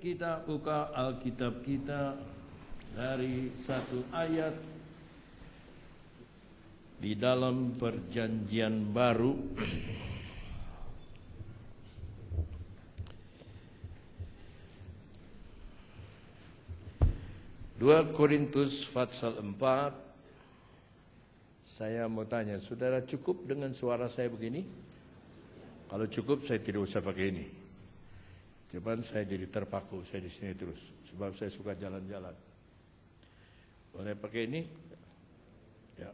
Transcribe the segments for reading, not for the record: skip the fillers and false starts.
kita buka Alkitab kita dari satu ayat di dalam Perjanjian Baru. 2 Korintus pasal 4. Saya mau tanya, saudara cukup dengan suara saya begini? Kalau cukup saya tidak usah pakai ini. Cuman saya jadi terpaku, saya di sini terus. Sebab saya suka jalan-jalan. Boleh pakai ini? Ya.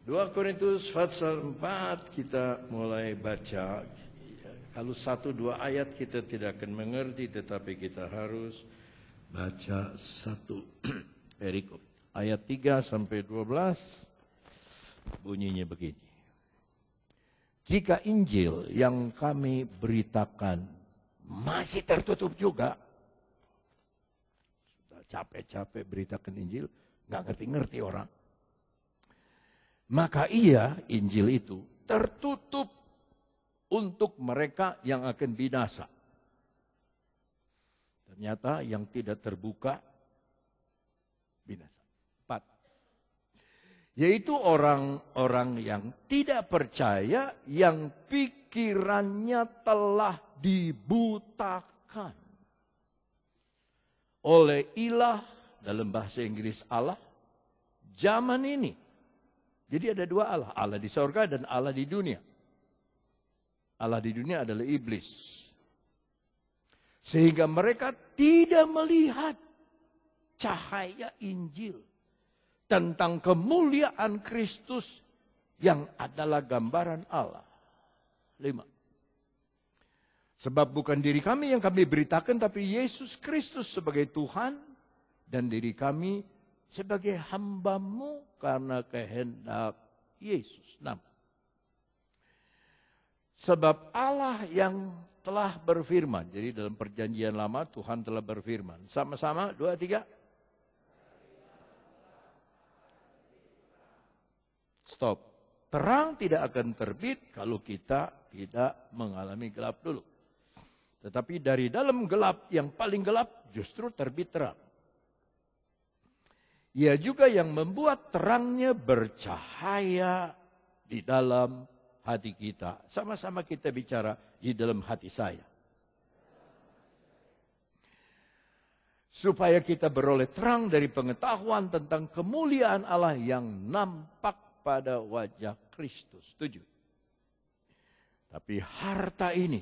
2 Korintus pasal 4 kita mulai baca. Kalau 1-2 ayat kita tidak akan mengerti, tetapi kita harus baca satu perikop. Ayat 3 sampai 12 bunyinya begini. Jika Injil yang kami beritakan masih tertutup juga, sudah capek-capek beritakan Injil, nggak ngerti-ngerti orang, maka Injil itu tertutup untuk mereka yang akan binasa. Ternyata yang tidak terbuka binasa. 4. Yaitu orang-orang yang tidak percaya, yang pikirannya telah dibutakan oleh ilah, dalam bahasa Inggris Allah, zaman ini. Jadi ada dua Allah, Allah di sorga dan Allah di dunia. Allah di dunia adalah iblis. Sehingga mereka tidak melihat cahaya Injil tentang kemuliaan Kristus yang adalah gambaran Allah. 5. Sebab bukan diri kami yang kami beritakan, tapi Yesus Kristus sebagai Tuhan, dan diri kami sebagai hamba-Mu karena kehendak Yesus. 6. Sebab Allah yang telah berfirman. Jadi dalam perjanjian lama Tuhan telah berfirman. Sama-sama 2, 3. Stop. Terang tidak akan terbit kalau kita tidak mengalami gelap dulu. Tetapi dari dalam gelap yang paling gelap justru terbit terang. Ia juga yang membuat terangnya bercahaya di dalam hati kita. Sama-sama kita bicara di dalam hati saya. Supaya kita beroleh terang dari pengetahuan tentang kemuliaan Allah yang nampak pada wajah Kristus. 7. Tapi harta ini,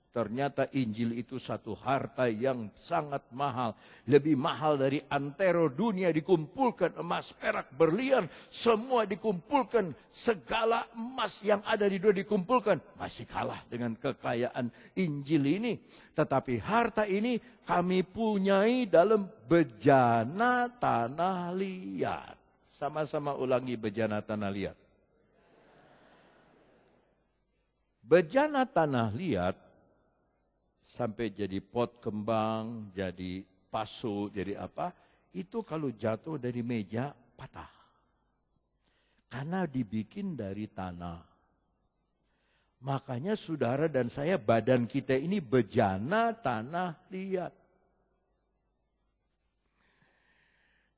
ternyata Injil itu satu harta yang sangat mahal. Lebih mahal dari antero dunia dikumpulkan, emas, perak, berlian. Semua dikumpulkan, segala emas yang ada di dunia dikumpulkan. Masih kalah dengan kekayaan Injil ini. Tetapi harta ini kami punyai dalam bejana tanah liat. Sama-sama ulangi bejana tanah liat. Bejana tanah liat sampai jadi pot kembang, jadi pasu, jadi apa, itu kalau jatuh dari meja patah. Karena dibikin dari tanah. Makanya saudara dan saya, badan kita ini bejana tanah liat.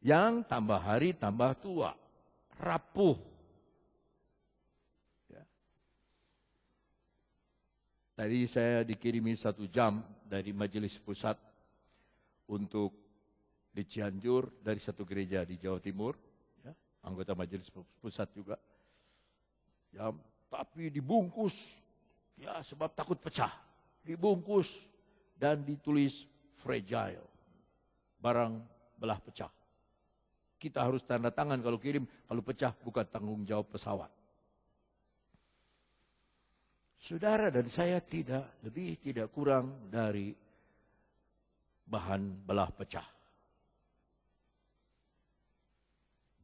Yang tambah hari tambah tua, rapuh. Ya. Tadi saya dikirimi 1 jam dari majelis pusat untuk di Cianjur dari satu gereja di Jawa Timur, ya, anggota majelis pusat juga. Ya, tapi dibungkus, ya sebab takut pecah, dibungkus dan ditulis fragile, barang belah pecah. Kita harus tanda tangan kalau kirim, kalau pecah bukan tanggung jawab pesawat. Saudara dan saya tidak lebih tidak kurang dari bahan belah pecah.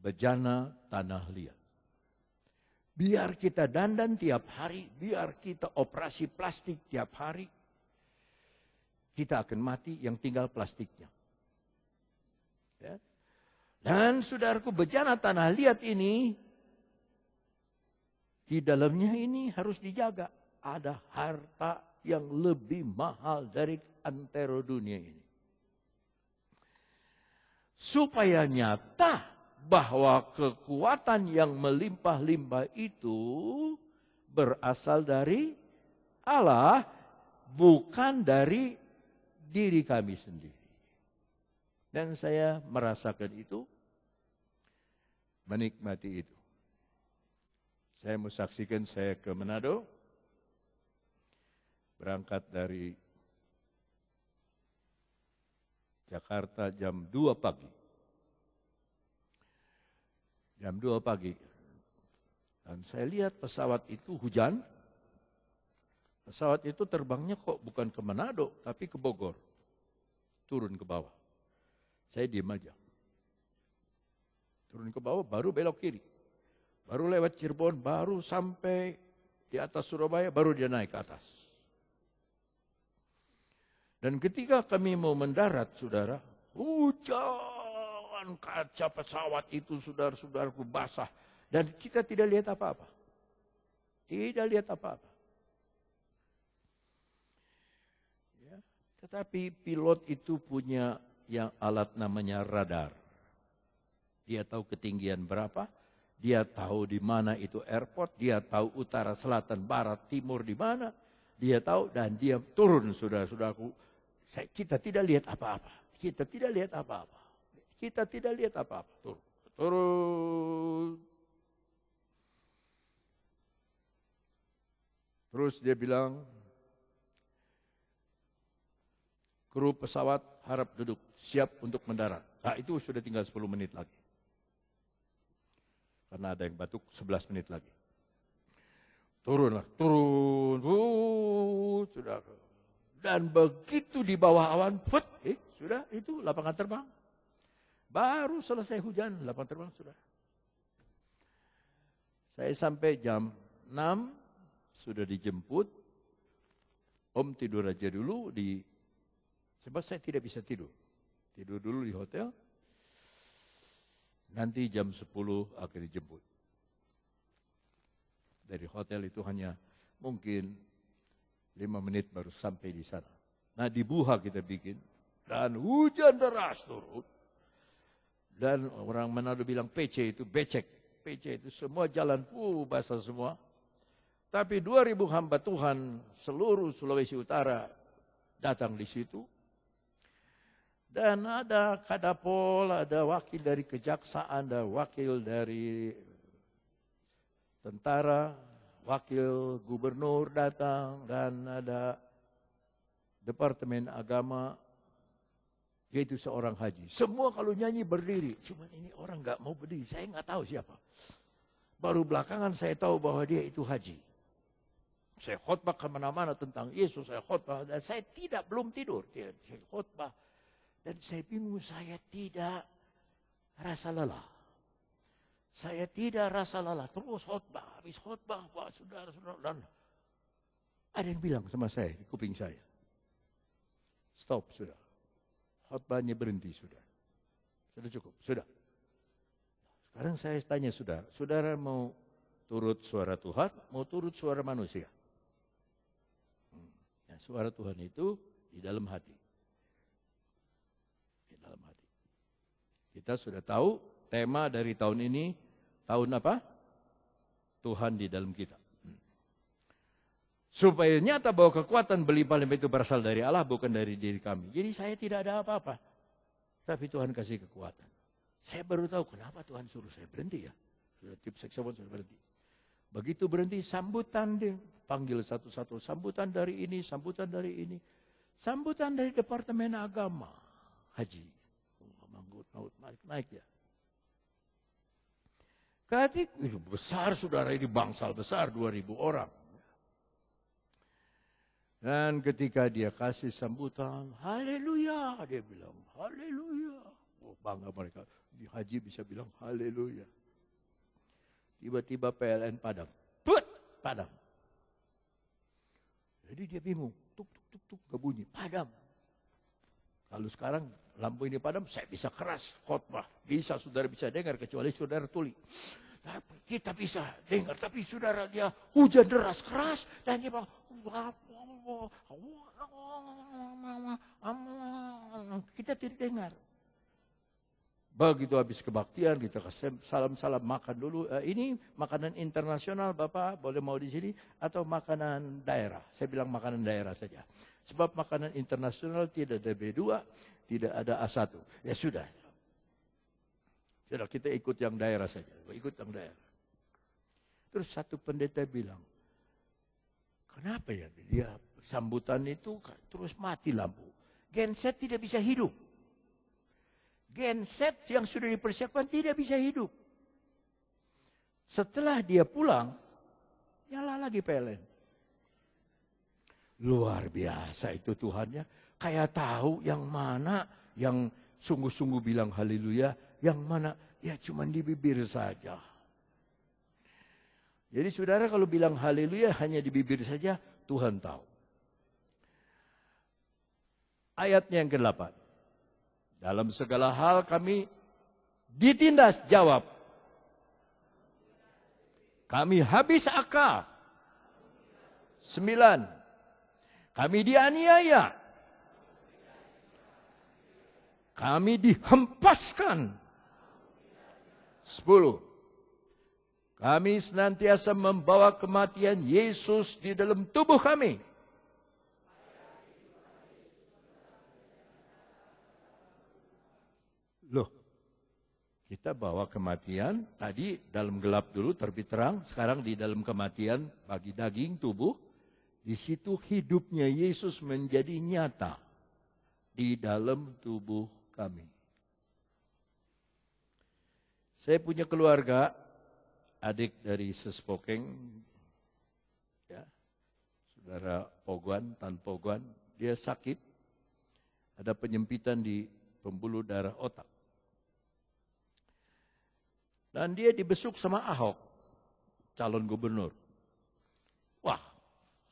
Bejana tanah liat. Biar kita dandan tiap hari, biar kita operasi plastik tiap hari, kita akan mati, yang tinggal plastiknya. Ya. Dan saudaraku, bejana tanah liat ini, di dalamnya ini harus dijaga. Ada harta yang lebih mahal dari antero dunia ini. Supaya nyata bahwa kekuatan yang melimpah-limpah itu berasal dari Allah, bukan dari diri kami sendiri. Dan saya merasakan itu, menikmati itu. Saya mau saksikan, saya ke Manado, berangkat dari Jakarta jam 2 pagi. Jam 2 pagi. Dan saya lihat pesawat itu hujan. Pesawat itu terbangnya kok bukan ke Manado, tapi ke Bogor. Turun ke bawah. Saya diam aja. Turun ke bawah, baru belok kiri. Baru lewat Cirebon, baru sampai di atas Surabaya, baru dia naik ke atas. Dan ketika kami mau mendarat, saudara, hujan, kaca pesawat itu, saudara-saudaraku, basah. Dan kita tidak lihat apa-apa. Tidak lihat apa-apa. Ya, tetapi pilot itu punya yang alat namanya radar. Dia tahu ketinggian berapa, dia tahu di mana itu airport, dia tahu utara, selatan, barat, timur di mana. Dia tahu dan dia turun, saudara-saudaraku. Kita tidak lihat apa-apa. Kita tidak lihat apa-apa. Kita tidak lihat apa-apa. Turun. Turun. Terus dia bilang, kru pesawat harap duduk, siap untuk mendarat. Nah itu sudah tinggal 10 menit lagi. Karena ada yang batuk, 11 menit lagi. Turunlah, turun. Sudah. Dan begitu di bawah awan, sudah itu lapangan terbang. Baru selesai hujan, lapangan terbang sudah. Saya sampai jam 6, sudah dijemput. Om tidur aja dulu sebab saya tidak bisa tidur. Tidur dulu di hotel. Nanti jam 10 akan dijemput. Dari hotel itu hanya mungkin 5 menit baru sampai di sana. Nah di Buha kita bikin. Dan hujan deras turun. Dan orang Manado bilang PC itu becek. PC itu semua jalan basah semua. Tapi 2.000 hamba Tuhan seluruh Sulawesi Utara datang di situ. Dan ada Kadapol, ada wakil dari kejaksaan, ada wakil dari tentara, wakil gubernur datang, dan ada departemen agama, yaitu seorang haji. Semua kalau nyanyi berdiri, cuman ini orang nggak mau berdiri, saya nggak tahu siapa. Baru belakangan saya tahu bahwa dia itu haji. Saya khotbah kemana-mana tentang Yesus, saya khotbah, dan saya belum tidur. Saya khotbah, dan saya bingung, saya tidak rasa lelah. Saya tidak rasa lelah, terus khotbah, habis khotbah, Pak, saudara-saudara, dan ada yang bilang sama saya di kuping saya, stop, sudah. Khotbahnya berhenti, sudah. Sudah cukup, sudah. Sekarang saya tanya saudara mau turut suara Tuhan, mau turut suara manusia? Ya, suara Tuhan itu di dalam hati. Di dalam hati. Kita sudah tahu tema dari tahun ini, tahun apa? Tuhan di dalam kita. Supaya nyata bahwa kekuatan berlimpah-limpah itu berasal dari Allah, bukan dari diri kami. Jadi saya tidak ada apa-apa. Tapi Tuhan kasih kekuatan. Saya baru tahu kenapa Tuhan suruh saya berhenti ya. Sudah tip saksofon sudah berhenti. Begitu berhenti, sambutan dia. Panggil satu-satu. Sambutan dari ini, sambutan dari ini. Sambutan dari Departemen Agama. Haji. Naik ya. Ketika besar saudara, ini bangsal besar, 2.000 orang. Dan ketika dia kasih sambutan, haleluya, dia bilang, haleluya. Oh, bangga mereka, di haji bisa bilang haleluya. Tiba-tiba PLN padam, padam. Jadi dia bingung, tuk, gak bunyi, padam. Kalau sekarang lampu ini padam, saya bisa keras khotbah. Bisa, saudara bisa dengar, kecuali saudara tuli. Tapi kita bisa dengar, tapi saudara dia hujan deras keras. Dan dia bilang, Kita tidak dengar. Begitu habis kebaktian, kita kasih salam-salam, makan dulu. Ini makanan internasional, Bapak boleh mau di sini, atau makanan daerah. Saya bilang makanan daerah saja. Sebab makanan internasional tidak ada B2, tidak ada A1. Ya sudah. Sudah, kita ikut yang daerah saja. Ikut yang daerah. Terus satu pendeta bilang, kenapa ya dia sambutan itu terus mati lampu. Genset tidak bisa hidup. Genset yang sudah dipersiapkan tidak bisa hidup. Setelah dia pulang, nyala lagi PLN. Luar biasa itu Tuhannya. Kayak tahu yang mana yang sungguh-sungguh bilang haleluya, yang mana ya cuma di bibir saja. Jadi saudara kalau bilang haleluya hanya di bibir saja, Tuhan tahu. Ayatnya yang ke-8. Dalam segala hal kami ditindas jawab. Kami habis akal. 9. Kami dianiaya. Kami dihempaskan. 10. Kami senantiasa membawa kematian Yesus di dalam tubuh kami. Loh, kita bawa kematian, tadi dalam gelap dulu terbit terang, sekarang di dalam kematian bagi daging tubuh, di situ hidupnya Yesus menjadi nyata di dalam tubuh kami. Saya punya keluarga, adik dari Sespokeng, ya, saudara Poguan, Tan Poguan, dia sakit, ada penyempitan di pembuluh darah otak. Dan dia dibesuk sama Ahok, calon gubernur. Wah,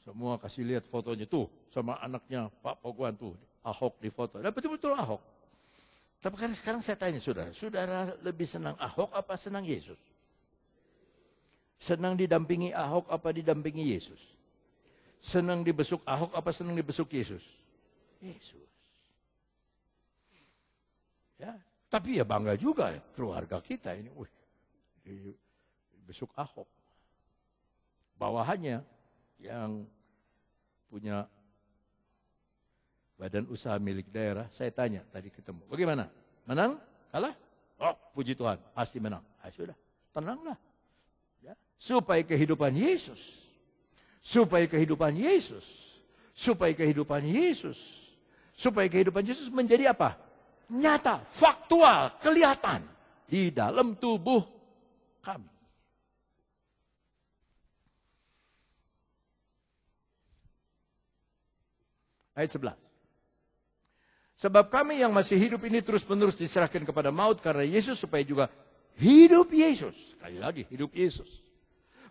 semua kasih lihat fotonya tuh, sama anaknya Pak Poguan tuh, Ahok di foto. Dan betul-betul Ahok. Tapi kan sekarang saya tanya saudara lebih senang Ahok apa senang Yesus? Senang didampingi Ahok apa didampingi Yesus? Senang dibesuk Ahok apa senang dibesuk Yesus? Yesus. Ya, tapi ya bangga juga ya, keluarga kita ini. Besuk Ahok. Bawahannya yang punya badan usaha milik daerah, saya tanya tadi ketemu. Bagaimana? Menang? Kalah? Oh, puji Tuhan, pasti menang. Sudah, tenanglah. Ya. Supaya kehidupan Yesus. Supaya kehidupan Yesus. Supaya kehidupan Yesus. Supaya kehidupan Yesus menjadi apa? Nyata, faktual, kelihatan di dalam tubuh kami. Ayat 11. Sebab kami yang masih hidup ini terus-menerus diserahkan kepada maut karena Yesus, supaya juga hidup Yesus, sekali lagi hidup Yesus,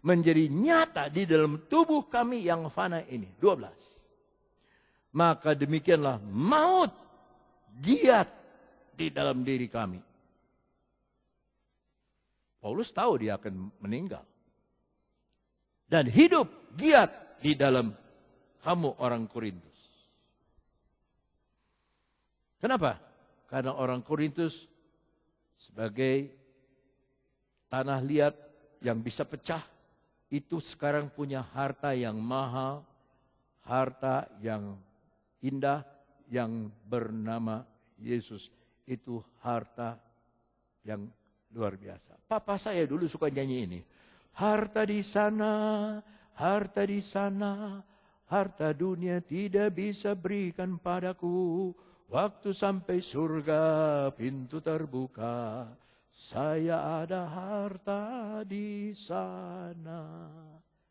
menjadi nyata di dalam tubuh kami yang fana ini. 12. Maka demikianlah maut giat di dalam diri kami. Paulus tahu dia akan meninggal. Dan hidup giat di dalam kamu orang Korintus. Kenapa? Karena orang Korintus sebagai tanah liat yang bisa pecah, itu sekarang punya harta yang mahal, harta yang indah, yang bernama Yesus. Itu harta yang luar biasa. Papa saya dulu suka nyanyi ini. Harta di sana, harta di sana, harta dunia tidak bisa berikan padaku. Waktu sampai surga pintu terbuka, saya ada harta di sana.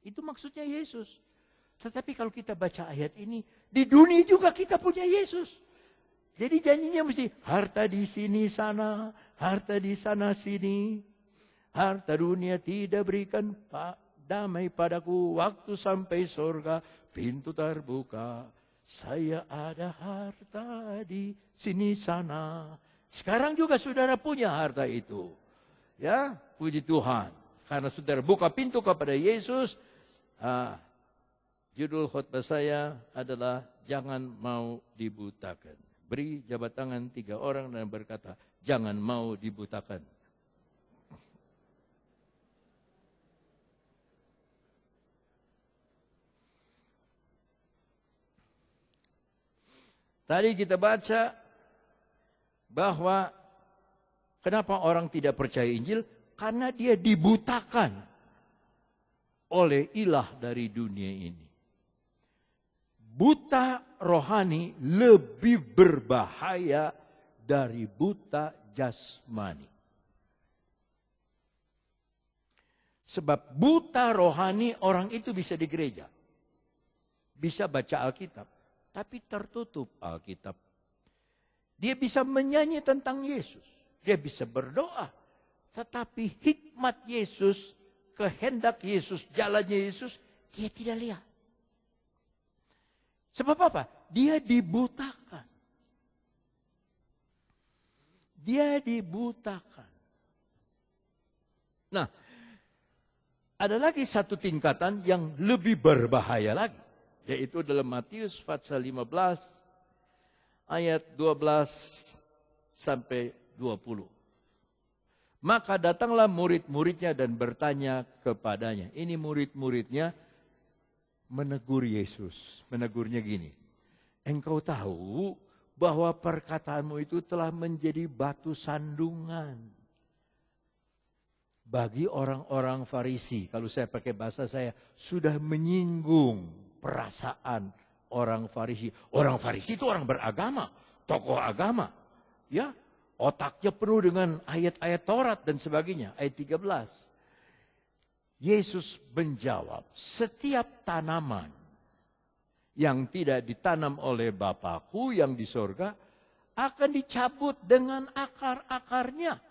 Itu maksudnya Yesus. Tetapi kalau kita baca ayat ini, di dunia juga kita punya Yesus. Jadi janjinya mesti harta di sini sana, harta di sana sini. Harta dunia tidak berikan damai padaku, waktu sampai surga pintu terbuka. Saya ada harta di sini sana. Sekarang juga saudara punya harta itu. Ya, puji Tuhan. Karena saudara buka pintu kepada Yesus, Judul khotbah saya adalah jangan mau dibutakan. Beri jabat tangan 3 orang dan berkata, jangan mau dibutakan. Tadi kita baca bahwa kenapa orang tidak percaya Injil? Karena dia dibutakan oleh ilah dari dunia ini. Buta rohani lebih berbahaya dari buta jasmani. Sebab buta rohani orang itu bisa di gereja. Bisa baca Alkitab. Tapi tertutup Alkitab. Dia bisa menyanyi tentang Yesus. Dia bisa berdoa. Tetapi hikmat Yesus, kehendak Yesus, jalannya Yesus, dia tidak lihat. Sebab apa? Dia dibutakan. Dia dibutakan. Nah, ada lagi satu tingkatan yang lebih berbahaya lagi. Yaitu dalam Matius pasal 15 ayat 12 sampai 20. Maka datanglah murid-muridnya dan bertanya kepadanya. Ini murid-muridnya menegur Yesus. Menegurnya gini. Engkau tahu bahwa perkataanmu itu telah menjadi batu sandungan bagi orang-orang Farisi. Kalau saya pakai bahasa saya, sudah menyinggung perasaan orang Farisi. Orang Farisi itu orang beragama, tokoh agama. Ya, otaknya penuh dengan ayat-ayat Taurat dan sebagainya. Ayat 13. Yesus menjawab, setiap tanaman yang tidak ditanam oleh Bapakku yang di sorga akan dicabut dengan akar-akarnya.